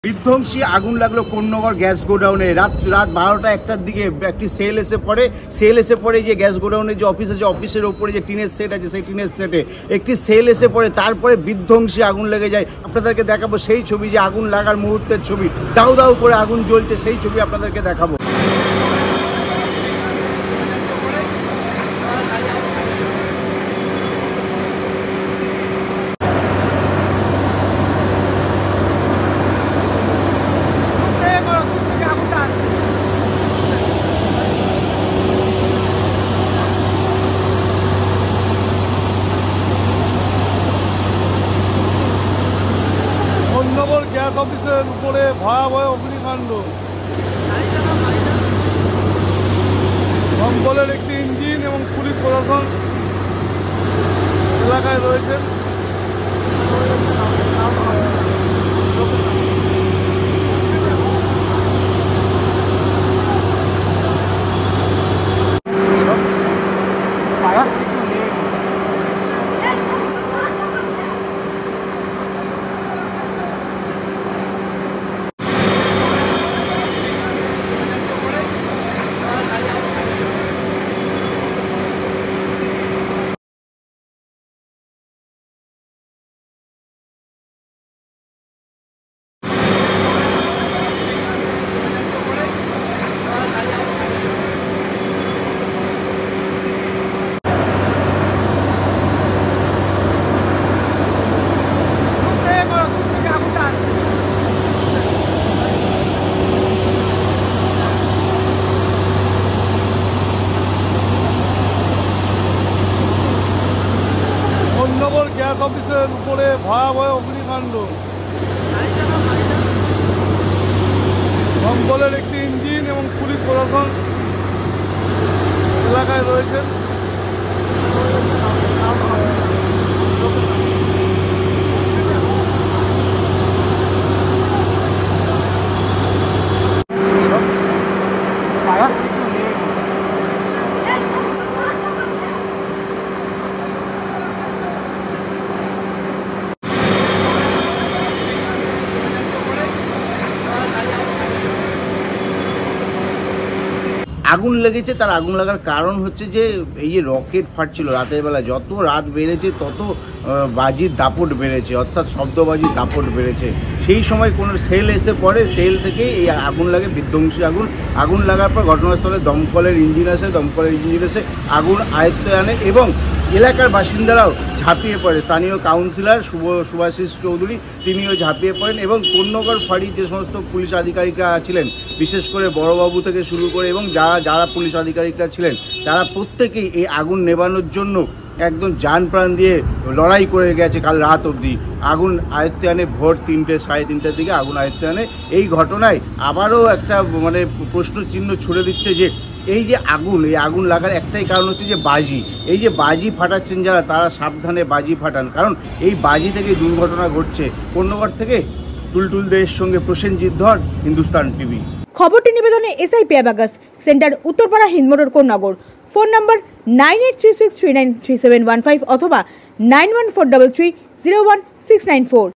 বিধ্বংসী আগুন লাগলো কোন্নগর গ্যাস গোডাউনে রাত 12টা 1টার দিকে একটি সেল এসে পড়ে যে গ্যাস গোডাউনের যে অফিস আছে অফিসের উপরে যে টিনের সেট আছে সেই টিনের সেটে একটি সেল এসে পড়ে তারপরে বিধ্বংসী আগুন লেগে যায়। আপনাদেরকে দেখাবো সেই ছবি, যে আগুন লাগার মুহূর্তের ছবি, দাউ দাউ করে আগুন জ্বলছে সেই ছবি আপনাদেরকে দেখাবো। কোন্নগর গ্যাস অফিসের উপরে ভয়াবহ অগ্নিকাণ্ড। দমকলের একটি ইঞ্জিন এবং পুলিশ প্রশাসন এলাকায় রয়েছে। কোন্নগর গ্যাস অফিসের উপরে ভয়াবহ অগ্নিকাণ্ড। দমকলের একটি ইঞ্জিন এবং পুলিশ প্রশাসন এলাকায় রয়েছে। আগুন লেগেছে, তার আগুন লাগার কারণ হচ্ছে যে এই যে রকেট ফাটছিল রাতের বেলা, যত রাত বেড়েছে তত বাজির দাপট বেড়েছে, অর্থাৎ শব্দবাজির দাপট বেড়েছে। সেই সময় কোনো সেল এসে পড়ে, সেল থেকে এই আগুন লাগে, বিধ্বংসী আগুন লাগার পর ঘটনাস্থলে দমকলের ইঞ্জিন এসে আগুন আয়ত্তে আনে এবং এলাকার বাসিন্দারাও ঝাঁপিয়ে পড়ে। স্থানীয় কাউন্সিলর শুভাশিস চৌধুরী তিনিও ঝাঁপিয়ে পড়েন এবং কোন্নগর ফাঁড়ির যে সমস্ত পুলিশ আধিকারিকরা ছিলেন, বিশেষ করে বড়বাবু থেকে শুরু করে এবং যারা পুলিশ আধিকারিকরা ছিলেন তারা প্রত্যেকেই এই আগুন নেভানোর জন্য একদম জান প্রাণ দিয়ে লড়াই করে গেছে। কাল রাত অবধি আগুন আয়ত্তে আনে, ভোর 3টে 3:30টার দিকে আগুন আয়ত্তে আনে। এই ঘটনায় আবারও একটা প্রশ্ন চিহ্ন ছুড়ে দিচ্ছে যে এই আগুন লাগার একটাই কারণ হচ্ছে যে বাজি ফাটাচ্ছেন যারা, তারা সাবধানে বাজি ফাটান, কারণ এই বাজি থেকে দুর্ঘটনা ঘটছে। কোন্নগর থেকে টুলটুল দেশের সঙ্গে প্রসেনজিৎ ধর, হিন্দুস্তান টিভি। খবরটি নিবেদনে এসআই পেয়াবাগাস, centre Uttarpara, Hindmotor, Konnagar. Phone number 9836393715 অথবা 9143301694।